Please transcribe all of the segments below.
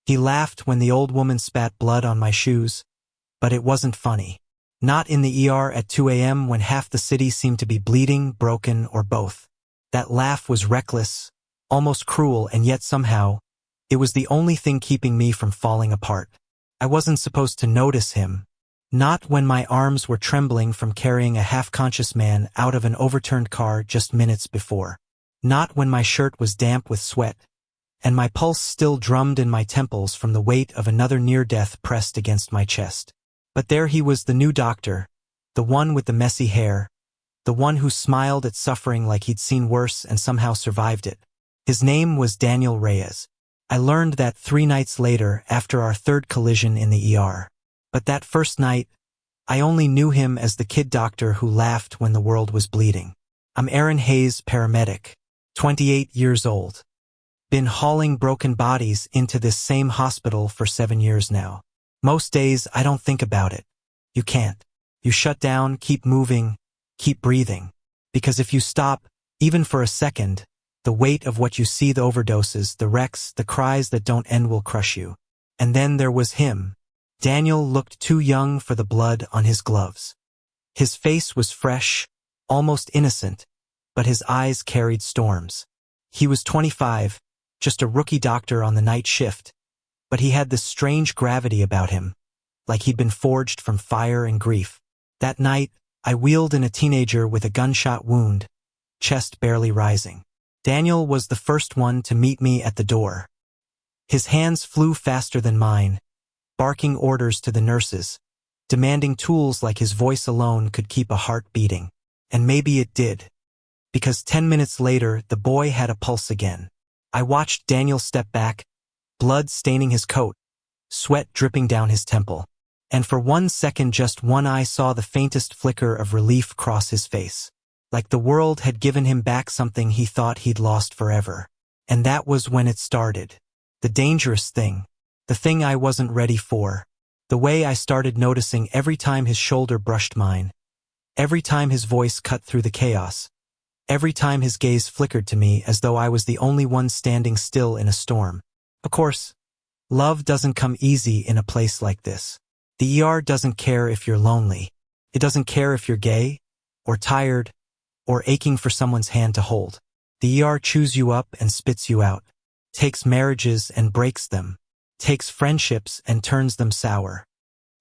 He laughed when the old woman spat blood on my shoes, but it wasn't funny. Not in the ER at 2 a.m. when half the city seemed to be bleeding, broken, or both. That laugh was reckless, almost cruel, and yet somehow, it was the only thing keeping me from falling apart. I wasn't supposed to notice him. Not when my arms were trembling from carrying a half-conscious man out of an overturned car just minutes before. Not when my shirt was damp with sweat, and my pulse still drummed in my temples from the weight of another near-death pressed against my chest. But there he was, the new doctor, the one with the messy hair, the one who smiled at suffering like he'd seen worse and somehow survived it. His name was Daniel Reyes. I learned that 3 nights later after our third collision in the ER. But that first night, I only knew him as the kid doctor who laughed when the world was bleeding. I'm Aaron Hayes, paramedic, 28 years old. Been hauling broken bodies into this same hospital for 7 years now. Most days I don't think about it. You can't. You shut down, keep moving, keep breathing. Because if you stop, even for a second, the weight of what you see, the overdoses, the wrecks, the cries that don't end will crush you. And then there was him. Daniel looked too young for the blood on his gloves. His face was fresh, almost innocent, but his eyes carried storms. He was 25, just a rookie doctor on the night shift, but he had this strange gravity about him, like he'd been forged from fire and grief. That night, I wheeled in a teenager with a gunshot wound, chest barely rising. Daniel was the first one to meet me at the door. His hands flew faster than mine, barking orders to the nurses, demanding tools like his voice alone could keep a heart beating. And maybe it did, because 10 minutes later the boy had a pulse again. I watched Daniel step back, blood staining his coat, sweat dripping down his temple. And for 1 second, just one, I saw the faintest flicker of relief cross his face. Like the world had given him back something he thought he'd lost forever. And that was when it started. The dangerous thing. The thing I wasn't ready for. The way I started noticing every time his shoulder brushed mine. Every time his voice cut through the chaos. Every time his gaze flickered to me as though I was the only one standing still in a storm. Of course, love doesn't come easy in a place like this. The ER doesn't care if you're lonely. It doesn't care if you're gay, or tired, or aching for someone's hand to hold. The ER chews you up and spits you out. Takes marriages and breaks them. Takes friendships and turns them sour.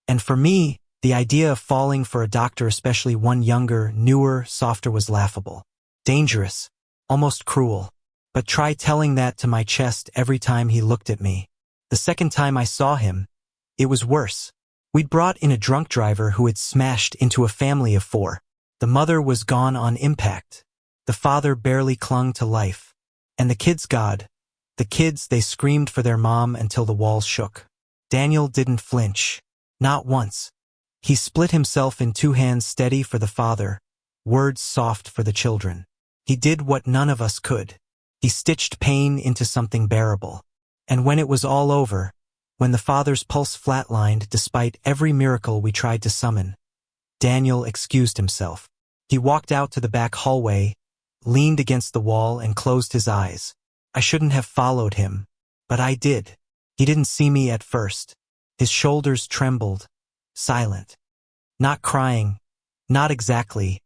And for me, the idea of falling for a doctor, especially one younger, newer, softer, was laughable. Dangerous. Almost cruel. But try telling that to my chest every time he looked at me. The second time I saw him, it was worse. We'd brought in a drunk driver who had smashed into a family of 4. The mother was gone on impact. The father barely clung to life. And the kids, God. The kids, they screamed for their mom until the walls shook. Daniel didn't flinch. Not once. He split himself in 2 hands, steady for the father, words soft for the children. He did what none of us could. He stitched pain into something bearable. And when it was all over, when the father's pulse flatlined despite every miracle we tried to summon, Daniel excused himself. He walked out to the back hallway, leaned against the wall and closed his eyes. I shouldn't have followed him, but I did. He didn't see me at first. His shoulders trembled, silent. Not crying, not exactly,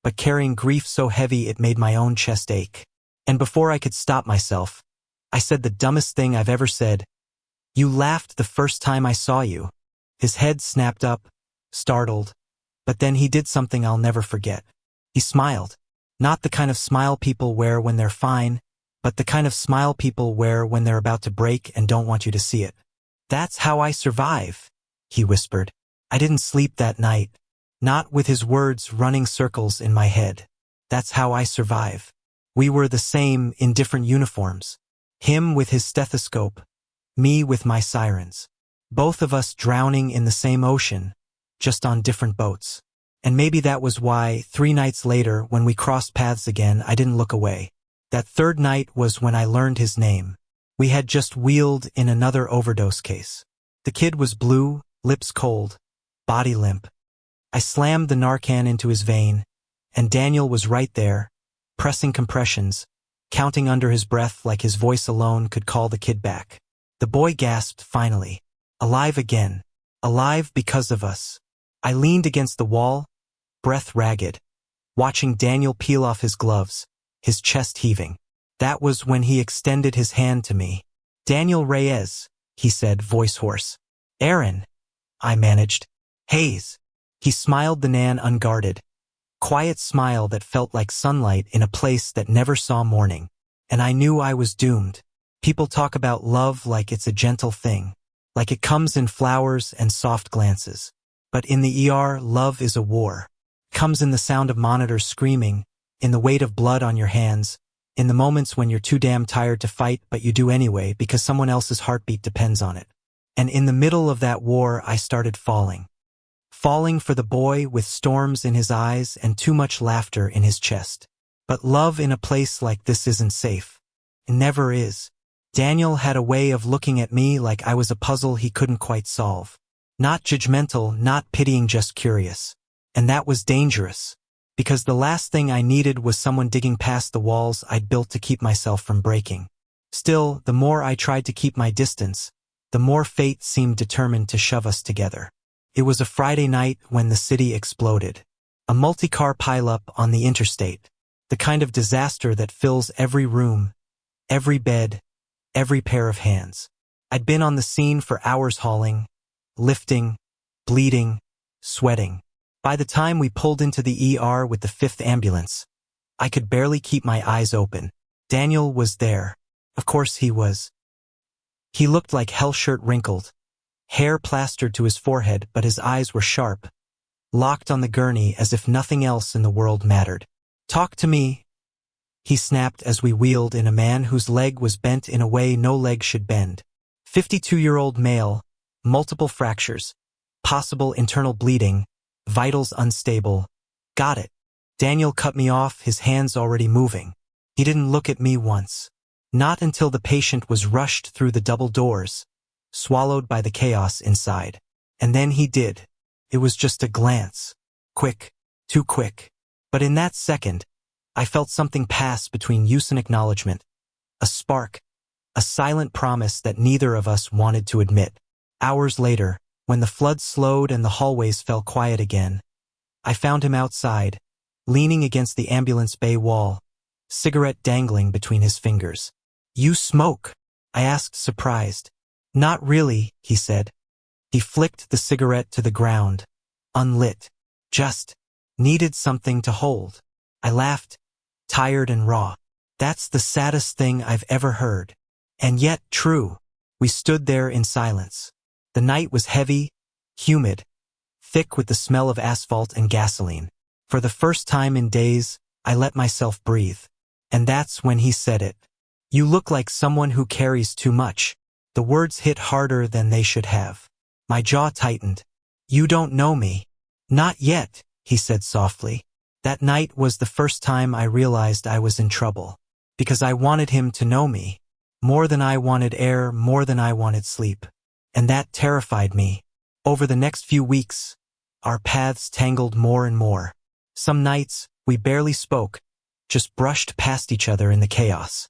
but carrying grief so heavy it made my own chest ache. And before I could stop myself, I said the dumbest thing I've ever said. You laughed the first time I saw you. His head snapped up, startled, but then he did something I'll never forget. He smiled. Not the kind of smile people wear when they're fine, but the kind of smile people wear when they're about to break and don't want you to see it. That's how I survive, he whispered. I didn't sleep that night, not with his words running circles in my head. That's how I survive. We were the same in different uniforms. Him with his stethoscope, me with my sirens. Both of us drowning in the same ocean, just on different boats. And maybe that was why 3 nights later, when we crossed paths again, I didn't look away. That third night was when I learned his name. We had just wheeled in another overdose case. The kid was blue, lips cold, body limp. I slammed the Narcan into his vein, and Daniel was right there, pressing compressions, counting under his breath like his voice alone could call the kid back. The boy gasped finally. Alive again. Alive because of us. I leaned against the wall, breath ragged, watching Daniel peel off his gloves, his chest heaving. That was when he extended his hand to me. Daniel Reyes, he said, voice hoarse. Aaron, I managed. Hayes. He smiled, the man unguarded. Quiet smile that felt like sunlight in a place that never saw morning. And I knew I was doomed. People talk about love like it's a gentle thing, like it comes in flowers and soft glances. But in the ER, love is a war. It comes in the sound of monitors screaming, in the weight of blood on your hands, in the moments when you're too damn tired to fight but you do anyway because someone else's heartbeat depends on it. And in the middle of that war, I started falling. Falling for the boy with storms in his eyes and too much laughter in his chest. But love in a place like this isn't safe. It never is. Daniel had a way of looking at me like I was a puzzle he couldn't quite solve. Not judgmental, not pitying, just curious. And that was dangerous. Because the last thing I needed was someone digging past the walls I'd built to keep myself from breaking. Still, the more I tried to keep my distance, the more fate seemed determined to shove us together. It was a Friday night when the city exploded. A multi-car pileup on the interstate. The kind of disaster that fills every room, every bed, every pair of hands. I'd been on the scene for hours hauling, lifting, bleeding, sweating. By the time we pulled into the ER with the 5th ambulance, I could barely keep my eyes open. Daniel was there. Of course he was. He looked like hell, shirt wrinkled, hair plastered to his forehead, but his eyes were sharp, locked on the gurney as if nothing else in the world mattered. Talk to me, he snapped as we wheeled in a man whose leg was bent in a way no leg should bend. 52-year-old male, multiple fractures, possible internal bleeding, vitals unstable. Got it. Daniel cut me off, his hands already moving. He didn't look at me once. Not until the patient was rushed through the double doors, swallowed by the chaos inside. And then he did. It was just a glance. Quick. Too quick. But in that second, I felt something pass between use and acknowledgement. A spark. A silent promise that neither of us wanted to admit. Hours later, when the flood slowed and the hallways fell quiet again, I found him outside, leaning against the ambulance bay wall, cigarette dangling between his fingers. You smoke? I asked, surprised. Not really, he said. He flicked the cigarette to the ground, unlit. Just needed something to hold. I laughed, tired and raw. That's the saddest thing I've ever heard. And yet true. We stood there in silence. The night was heavy, humid, thick with the smell of asphalt and gasoline. For the first time in days, I let myself breathe. And that's when he said it. You look like someone who carries too much. The words hit harder than they should have. My jaw tightened. You don't know me. Not yet, he said softly. That night was the first time I realized I was in trouble. Because I wanted him to know me. More than I wanted air, more than I wanted sleep. And that terrified me. Over the next few weeks, our paths tangled more and more. Some nights, we barely spoke, just brushed past each other in the chaos.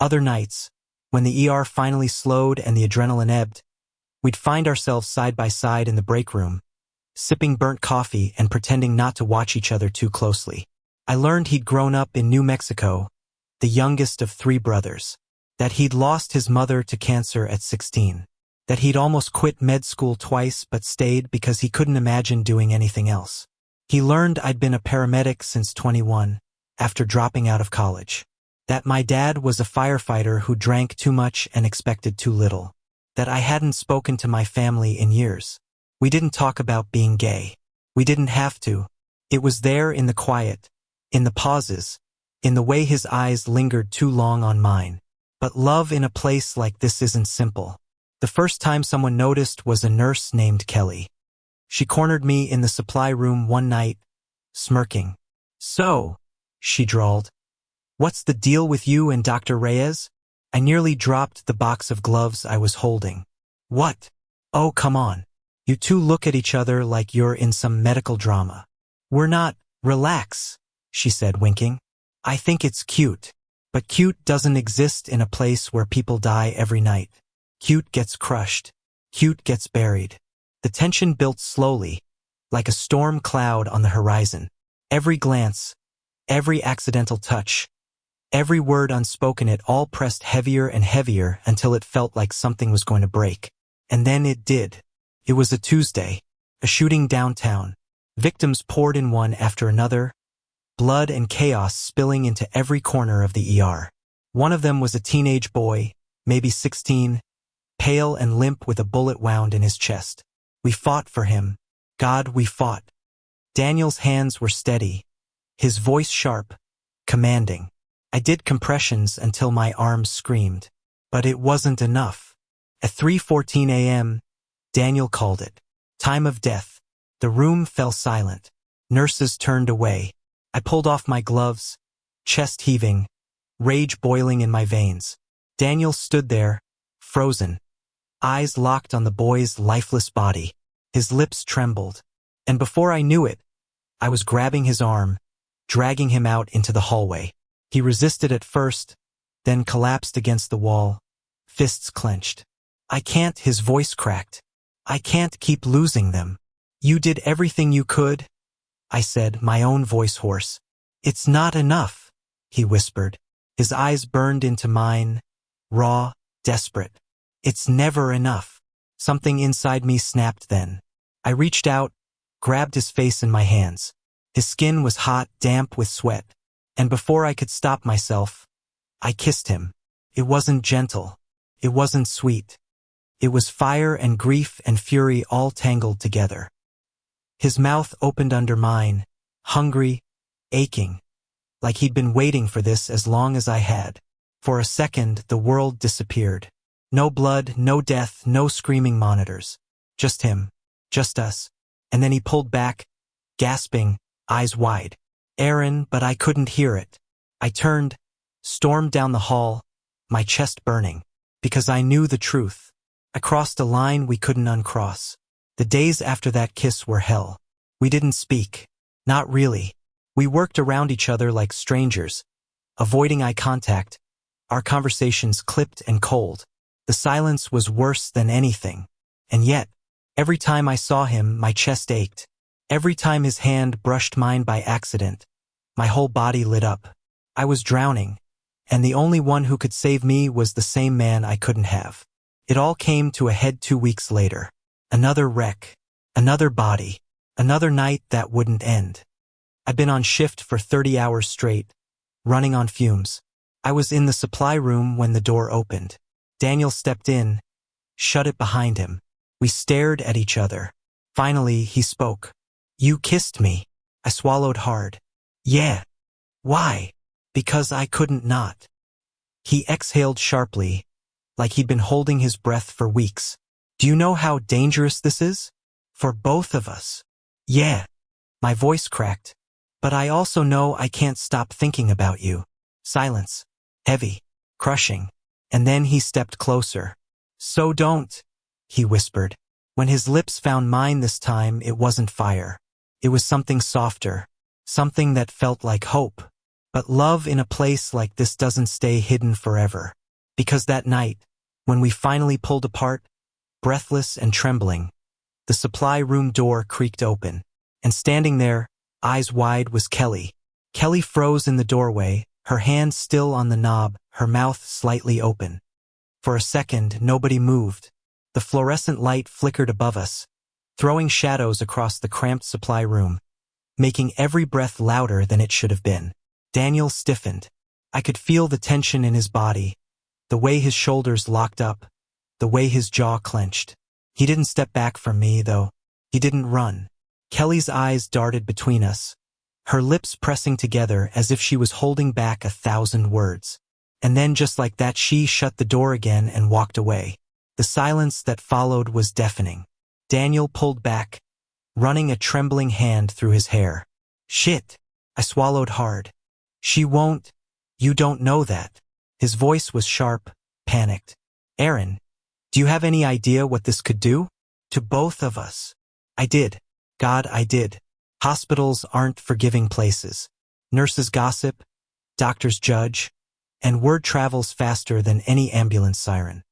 Other nights, when the ER finally slowed and the adrenaline ebbed, we'd find ourselves side by side in the break room, sipping burnt coffee and pretending not to watch each other too closely. I learned he'd grown up in New Mexico, the youngest of 3 brothers, that he'd lost his mother to cancer at 16, that he'd almost quit med school twice but stayed because he couldn't imagine doing anything else. He learned I'd been a paramedic since 21, after dropping out of college. That my dad was a firefighter who drank too much and expected too little. That I hadn't spoken to my family in years. We didn't talk about being gay. We didn't have to. It was there in the quiet, in the pauses, in the way his eyes lingered too long on mine. But love in a place like this isn't simple. The first time someone noticed was a nurse named Kelly. She cornered me in the supply room one night, smirking. So, she drawled, what's the deal with you and Dr. Reyes? I nearly dropped the box of gloves I was holding. What? Oh, come on. You two look at each other like you're in some medical drama. We're not. Relax, she said, winking. I think it's cute. But cute doesn't exist in a place where people die every night. Cute gets crushed. Cute gets buried. The tension built slowly, like a storm cloud on the horizon. Every glance, every accidental touch, every word unspoken, it all pressed heavier and heavier until it felt like something was going to break. And then it did. It was a Tuesday, a shooting downtown. Victims poured in one after another, blood and chaos spilling into every corner of the ER. One of them was a teenage boy, maybe 16, pale and limp with a bullet wound in his chest. We fought for him. God, we fought. Daniel's hands were steady, his voice sharp, commanding. I did compressions until my arms screamed. But it wasn't enough. At 3:14 a.m., Daniel called it. Time of death. The room fell silent. Nurses turned away. I pulled off my gloves, chest heaving, rage boiling in my veins. Daniel stood there, frozen, eyes locked on the boy's lifeless body. His lips trembled. And before I knew it, I was grabbing his arm, dragging him out into the hallway. He resisted at first, then collapsed against the wall, fists clenched. I can't, his voice cracked. I can't keep losing them. You did everything you could, I said, my own voice hoarse. It's not enough, he whispered. His eyes burned into mine, raw, desperate. It's never enough. Something inside me snapped then. I reached out, grabbed his face in my hands. His skin was hot, damp with sweat. And before I could stop myself, I kissed him. It wasn't gentle. It wasn't sweet. It was fire and grief and fury all tangled together. His mouth opened under mine, hungry, aching, like he'd been waiting for this as long as I had. For a second, the world disappeared. No blood, no death, no screaming monitors. Just him. Just us. And then he pulled back, gasping, eyes wide. Aaron, but I couldn't hear it. I turned, stormed down the hall, my chest burning, because I knew the truth. I crossed a line we couldn't uncross. The days after that kiss were hell. We didn't speak. Not really. We worked around each other like strangers, avoiding eye contact, our conversations clipped and cold. The silence was worse than anything. And yet, every time I saw him, my chest ached. Every time his hand brushed mine by accident, my whole body lit up. I was drowning, and the only one who could save me was the same man I couldn't have. It all came to a head 2 weeks later. Another wreck, another body, another night that wouldn't end. I'd been on shift for 30 hours straight, running on fumes. I was in the supply room when the door opened. Daniel stepped in, shut it behind him. We stared at each other. Finally, he spoke. You kissed me. I swallowed hard. Yeah. Why? Because I couldn't not. He exhaled sharply, like he'd been holding his breath for weeks. Do you know how dangerous this is? For both of us. Yeah. My voice cracked. But I also know I can't stop thinking about you. Silence. Heavy. Crushing. And then he stepped closer. So don't, he whispered. When his lips found mine this time, it wasn't fire. It was something softer. Something that felt like hope. But love in a place like this doesn't stay hidden forever. Because that night, when we finally pulled apart, breathless and trembling, the supply room door creaked open. And standing there, eyes wide, was Kelly. Kelly froze in the doorway, her hand still on the knob, her mouth slightly open. For a second, nobody moved. The fluorescent light flickered above us, throwing shadows across the cramped supply room, making every breath louder than it should have been. Daniel stiffened. I could feel the tension in his body, the way his shoulders locked up, the way his jaw clenched. He didn't step back from me, though. He didn't run. Kelly's eyes darted between us, her lips pressing together as if she was holding back 1,000 words. And then just like that, she shut the door again and walked away. The silence that followed was deafening. Daniel pulled back, running a trembling hand through his hair. Shit. I swallowed hard. She won't. You don't know that. His voice was sharp, panicked. Aaron, do you have any idea what this could do? To both of us. I did. God, I did. Hospitals aren't forgiving places. Nurses gossip, doctors judge, and word travels faster than any ambulance siren.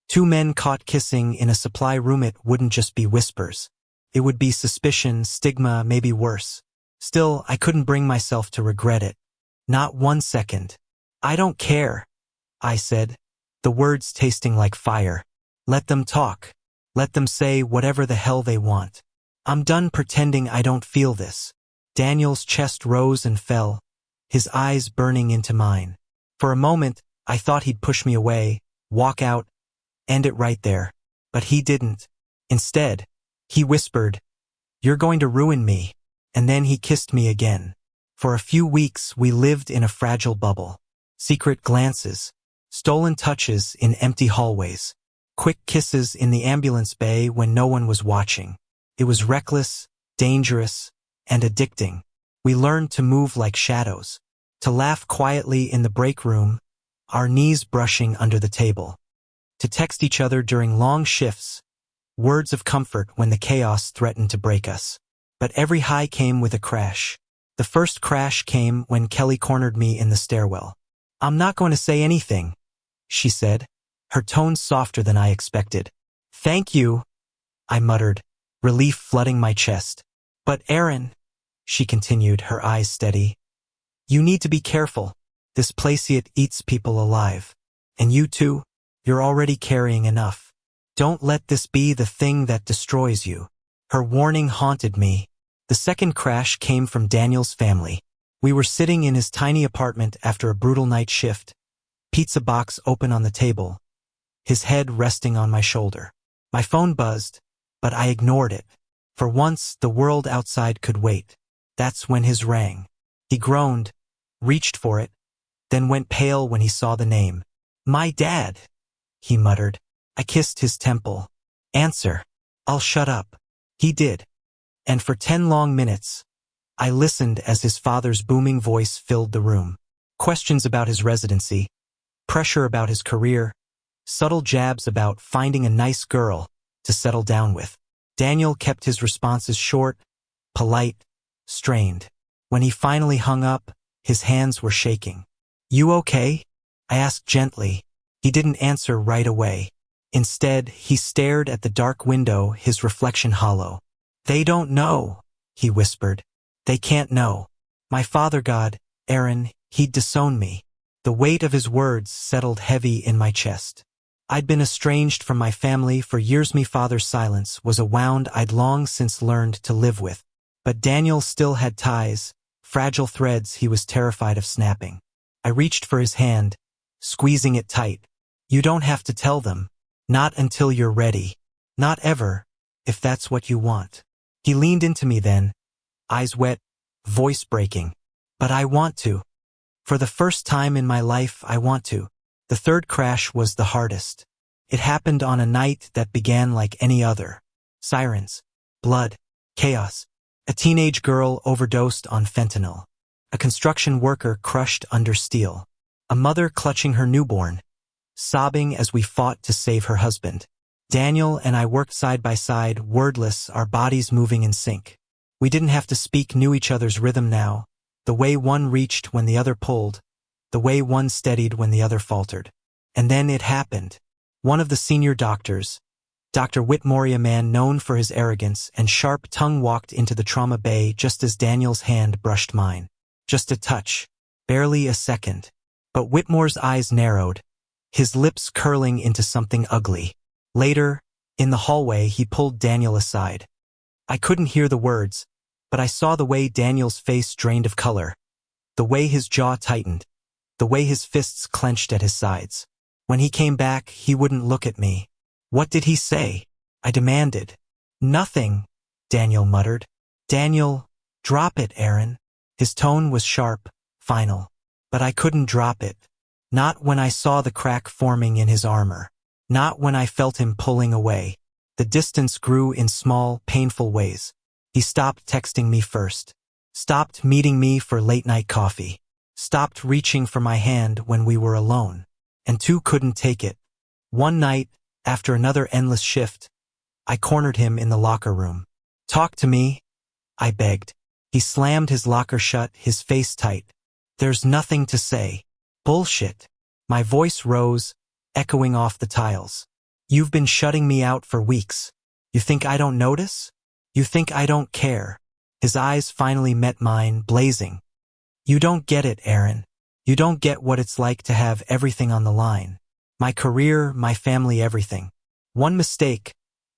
Two men caught kissing in a supply room, it wouldn't just be whispers. It would be suspicion, stigma, maybe worse. Still, I couldn't bring myself to regret it. Not 1 second. I don't care, I said, the words tasting like fire. Let them talk. Let them say whatever the hell they want. I'm done pretending I don't feel this. Daniel's chest rose and fell, his eyes burning into mine. For a moment, I thought he'd push me away, walk out, end it right there. But he didn't. Instead, he whispered, "You're going to ruin me." And then he kissed me again. For a few weeks, we lived in a fragile bubble. Secret glances, stolen touches in empty hallways, quick kisses in the ambulance bay when no one was watching. It was reckless, dangerous, and addicting. We learned to move like shadows, to laugh quietly in the break room, our knees brushing under the table, to text each other during long shifts, words of comfort when the chaos threatened to break us. But every high came with a crash. The first crash came when Kelly cornered me in the stairwell. "I'm not going to say anything," she said, her tone softer than I expected. "Thank you," I muttered, relief flooding my chest. "But Aaron," she continued, her eyes steady, "you need to be careful. This place, it eats people alive. And you too, you're already carrying enough. Don't let this be the thing that destroys you." Her warning haunted me. The second crash came from Daniel's family. We were sitting in his tiny apartment after a brutal night shift, pizza box open on the table, his head resting on my shoulder. My phone buzzed, but I ignored it. For once, the world outside could wait. That's when his rang. He groaned, reached for it, then went pale when he saw the name. "My dad," he muttered. I kissed his temple. "Answer." "I'll shut up." He did. And for 10 long minutes, I listened as his father's booming voice filled the room. Questions about his residency, pressure about his career, subtle jabs about finding a nice girl to settle down with. Daniel kept his responses short, polite, strained. When he finally hung up, his hands were shaking. "You okay?" I asked gently. He didn't answer right away. Instead, he stared at the dark window, his reflection hollow. "They don't know," he whispered. "They can't know. My father God, Aaron, he'd disown me." The weight of his words settled heavy in my chest. I'd been estranged from my family for years. My father's silence was a wound I'd long since learned to live with. But Daniel still had ties, fragile threads he was terrified of snapping. I reached for his hand, squeezing it tight. "You don't have to tell them. Not until you're ready. Not ever, if that's what you want." He leaned into me then, eyes wet, voice breaking. "But I want to. For the first time in my life, I want to." The third crash was the hardest. It happened on a night that began like any other. Sirens, blood, chaos. A teenage girl overdosed on fentanyl. A construction worker crushed under steel. A mother clutching her newborn, sobbing as we fought to save her husband. Daniel and I worked side by side, wordless, our bodies moving in sync. We didn't have to speak, knew each other's rhythm now, the way one reached when the other pulled, the way one steadied when the other faltered. And then it happened. One of the senior doctors, Dr. Whitmore, a man known for his arrogance and sharp tongue, walked into the trauma bay just as Daniel's hand brushed mine. Just a touch, barely a second. But Whitmore's eyes narrowed, his lips curling into something ugly. Later, in the hallway, he pulled Daniel aside. I couldn't hear the words, but I saw the way Daniel's face drained of color, the way his jaw tightened, the way his fists clenched at his sides. When he came back, he wouldn't look at me. "What did he say?" I demanded. "Nothing," Daniel muttered. "Daniel, drop it, Aaron." His tone was sharp, final. But I couldn't drop it. Not when I saw the crack forming in his armor. Not when I felt him pulling away. The distance grew in small, painful ways. He stopped texting me first. Stopped meeting me for late-night coffee. Stopped reaching for my hand when we were alone. And two couldn't take it. One night, after another endless shift, I cornered him in the locker room. "Talk to me," I begged. He slammed his locker shut, his face tight. "There's nothing to say." "Bullshit." My voice rose, echoing off the tiles. You've been shutting me out for weeks. You think I don't notice? You think I don't care?" His eyes finally met mine, blazing. "You don't get it, Aaron. You don't get what it's like to have everything on the line. My career, my family, everything. One mistake,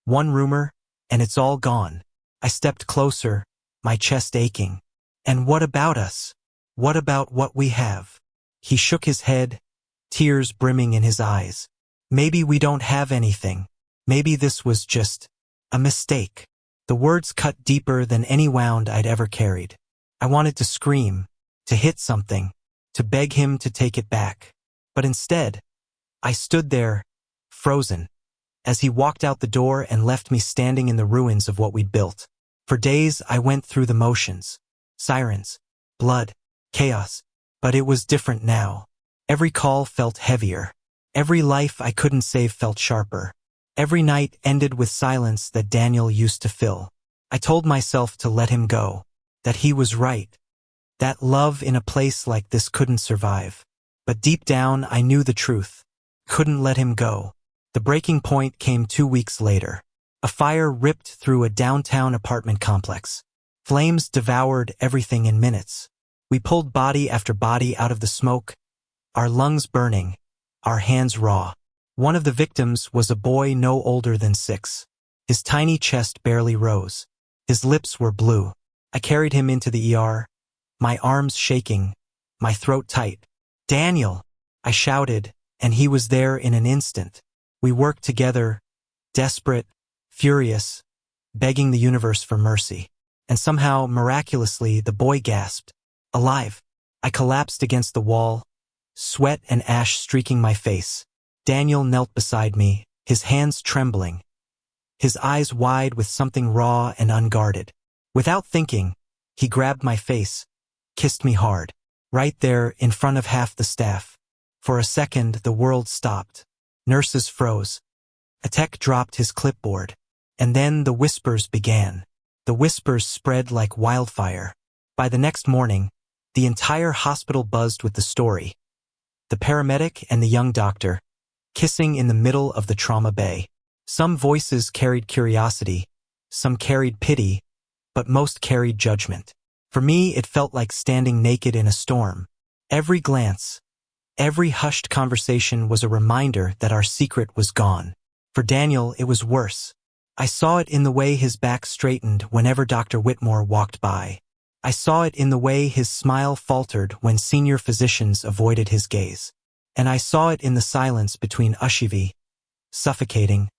one rumor, and it's all gone." I stepped closer, my chest aching. "And what about us? What about what we have?" He shook his head, tears brimming in his eyes. "Maybe we don't have anything. Maybe this was just a mistake." The words cut deeper than any wound I'd ever carried. I wanted to scream, to hit something, to beg him to take it back. But instead, I stood there, frozen, as he walked out the door and left me standing in the ruins of what we'd built. For days, I went through the motions. Sirens, blood, chaos. But it was different now. Every call felt heavier. Every life I couldn't save felt sharper. Every night ended with silence that Daniel used to fill. I told myself to let him go, that he was right, that love in a place like this couldn't survive. But deep down, I knew the truth. Couldn't let him go. The breaking point came 2 weeks later. A fire ripped through a downtown apartment complex. Flames devoured everything in minutes. We pulled body after body out of the smoke, our lungs burning, our hands raw. One of the victims was a boy no older than 6. His tiny chest barely rose. His lips were blue. I carried him into the ER, my arms shaking, my throat tight. "Daniel!" I shouted, and he was there in an instant. We worked together, desperate, furious, begging the universe for mercy. And somehow, miraculously, the boy gasped. "Alive!" I collapsed against the wall, sweat and ash streaking my face. Daniel knelt beside me, his hands trembling, his eyes wide with something raw and unguarded. Without thinking, he grabbed my face, kissed me hard, right there in front of half the staff. For a second, the world stopped. Nurses froze. A tech dropped his clipboard. And then the whispers began. The whispers spread like wildfire. By the next morning, the entire hospital buzzed with the story. The paramedic and the young doctor, kissing in the middle of the trauma bay. Some voices carried curiosity, some carried pity, but most carried judgment. For me, it felt like standing naked in a storm. Every glance, every hushed conversation was a reminder that our secret was gone. For Daniel, it was worse. I saw it in the way his back straightened whenever Dr. Whitmore walked by. I saw it in the way his smile faltered when senior physicians avoided his gaze. And I saw it in the silence between Ushivi, suffocating,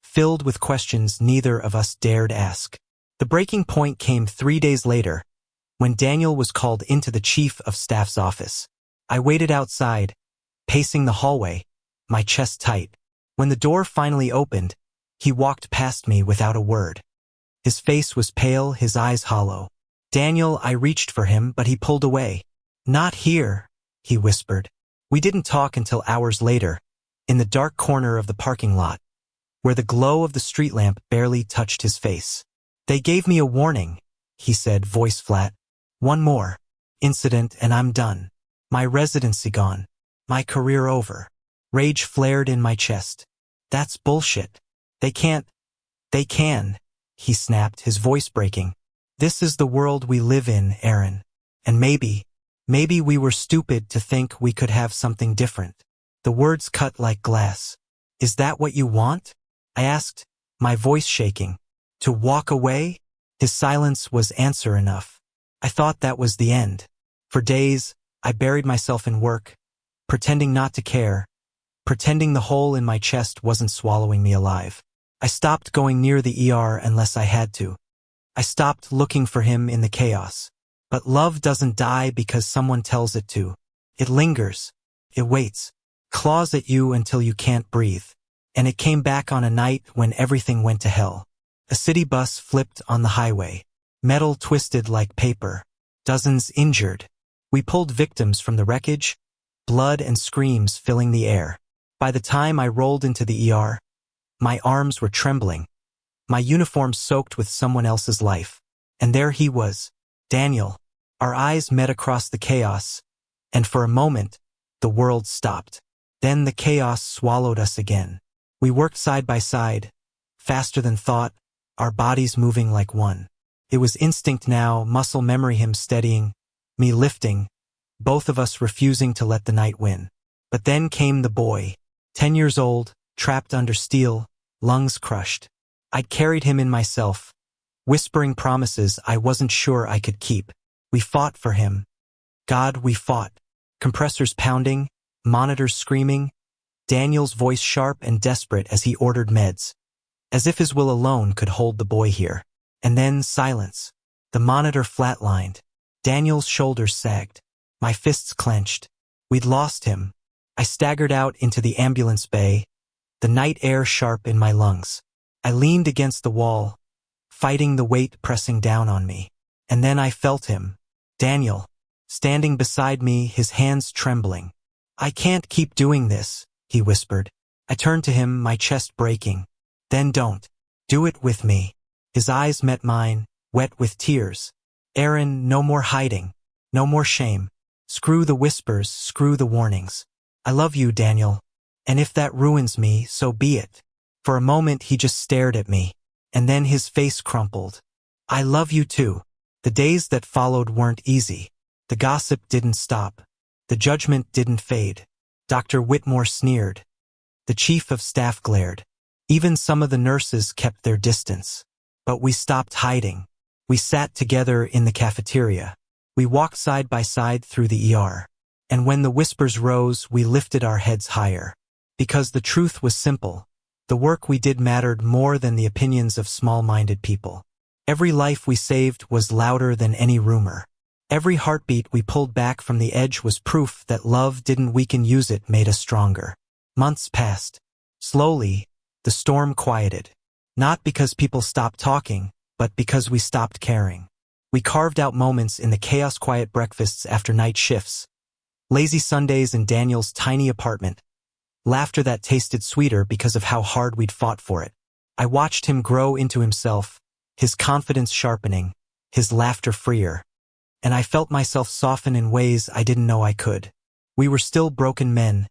filled with questions neither of us dared ask. The breaking point came 3 days later, when Daniel was called into the chief of staff's office. I waited outside, pacing the hallway, my chest tight. When the door finally opened, he walked past me without a word. His face was pale, his eyes hollow. "Daniel," I reached for him, but he pulled away. "Not here," he whispered. We didn't talk until hours later, in the dark corner of the parking lot, where the glow of the street lamp barely touched his face. "They gave me a warning," he said, voice flat. "One more incident and I'm done. My residency gone. My career over." Rage flared in my chest. "That's bullshit. They can't." "They can," he snapped, his voice breaking. "This is the world we live in, Aaron. And maybe we were stupid to think we could have something different." The words cut like glass. "Is that what you want?" I asked, my voice shaking. "To walk away?" His silence was answer enough. I thought that was the end. For days, I buried myself in work, pretending not to care, pretending the hole in my chest wasn't swallowing me alive. I stopped going near the ER unless I had to. I stopped looking for him in the chaos. But love doesn't die because someone tells it to. It lingers. It waits. Claws at you until you can't breathe. And it came back on a night when everything went to hell. A city bus flipped on the highway. Metal twisted like paper. Dozens injured. We pulled victims from the wreckage, blood and screams filling the air. By the time I rolled into the ER, my arms were trembling, my uniform soaked with someone else's life. And there he was, Daniel. Our eyes met across the chaos, and for a moment, the world stopped. Then the chaos swallowed us again. We worked side by side, faster than thought, our bodies moving like one. It was instinct now, muscle memory, him steadying, me lifting, both of us refusing to let the night win. But then came the boy, 10 years old, trapped under steel, lungs crushed. I'd carried him in myself, whispering promises I wasn't sure I could keep. We fought for him. God, we fought. Compressors pounding, monitors screaming, Daniel's voice sharp and desperate as he ordered meds, as if his will alone could hold the boy here. And then silence. The monitor flatlined. Daniel's shoulders sagged. My fists clenched. We'd lost him. I staggered out into the ambulance bay, the night air sharp in my lungs. I leaned against the wall, fighting the weight pressing down on me. And then I felt him, Daniel, standing beside me, his hands trembling. I can't keep doing this, he whispered. I turned to him, my chest breaking. Then don't. Do it with me. His eyes met mine, wet with tears. Aaron, no more hiding. No more shame. Screw the whispers, screw the warnings. I love you, Daniel. And if that ruins me, so be it. For a moment he just stared at me, and then his face crumpled. I love you too. The days that followed weren't easy. The gossip didn't stop. The judgment didn't fade. Dr. Whitmore sneered. The chief of staff glared. Even some of the nurses kept their distance. But we stopped hiding. We sat together in the cafeteria. We walked side by side through the ER. And when the whispers rose, we lifted our heads higher. Because the truth was simple. The work we did mattered more than the opinions of small-minded people. Every life we saved was louder than any rumor. Every heartbeat we pulled back from the edge was proof that love didn't weaken, use it made us stronger. Months passed. Slowly, the storm quieted. Not because people stopped talking, but because we stopped caring. We carved out moments in the chaos, quiet breakfasts after night shifts, lazy Sundays in Daniel's tiny apartment, laughter that tasted sweeter because of how hard we'd fought for it. I watched him grow into himself, his confidence sharpening, his laughter freer. And I felt myself soften in ways I didn't know I could. We were still broken men,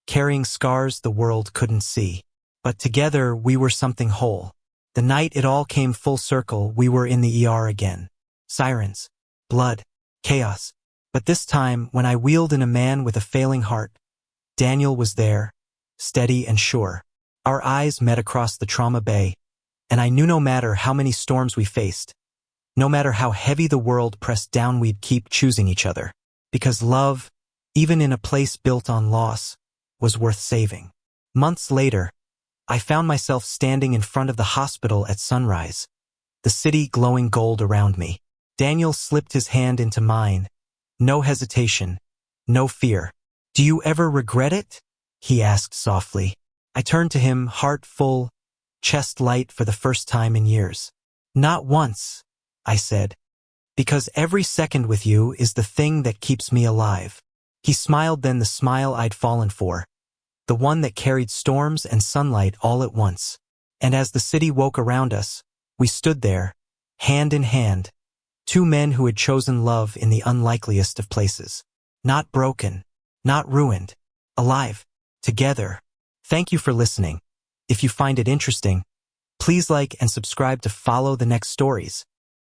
carrying scars the world couldn't see. But together we were something whole. The night it all came full circle, we were in the ER again. Sirens, blood, chaos. But this time, when I wheeled in a man with a failing heart, Daniel was there, steady and sure. Our eyes met across the trauma bay, and I knew no matter how many storms we faced, no matter how heavy the world pressed down, we'd keep choosing each other. Because love, even in a place built on loss, was worth saving. Months later, I found myself standing in front of the hospital at sunrise, the city glowing gold around me. Daniel slipped his hand into mine. No hesitation, no fear. Do you ever regret it? He asked softly. I turned to him, heart full, chest light for the first time in years. Not once, I said, because every second with you is the thing that keeps me alive. He smiled, then the smile I'd fallen for, the one that carried storms and sunlight all at once. And as the city woke around us, we stood there, hand in hand, two men who had chosen love in the unlikeliest of places. Not broken, not ruined, alive, together. Thank you for listening. If you find it interesting, please like and subscribe to follow the next stories.